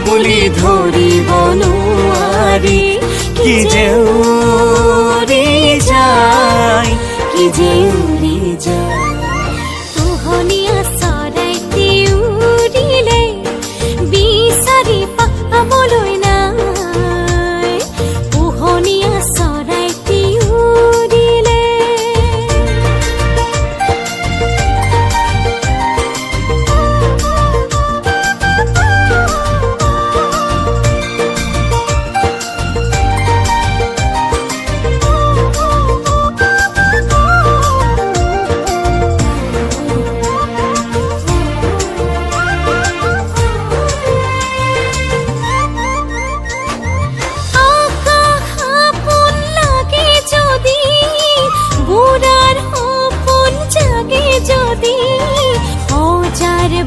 বুলি ধৰিব নোৱাৰি কি যে উৰি যায় কি যে উৰি যায় পোহনীয়া চৰাইটি উৰিলে বিচাৰি পাবলৈ নাই পোহনীয়া চৰাইটি উৰিলে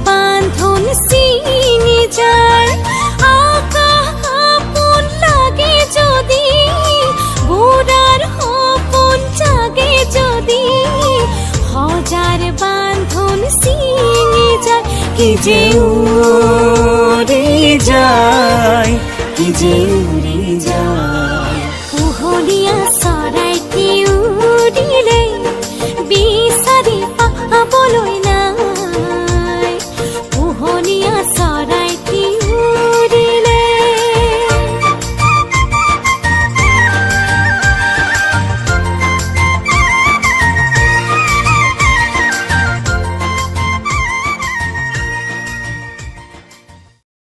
বান্ধন চিনি যায় আকাশ আপন লাগে যদি বুঢ়াৰ সপোন জাগে যদি হাজাৰ বান্ধন চিনি যায় কি যে উৰি যায় কি যে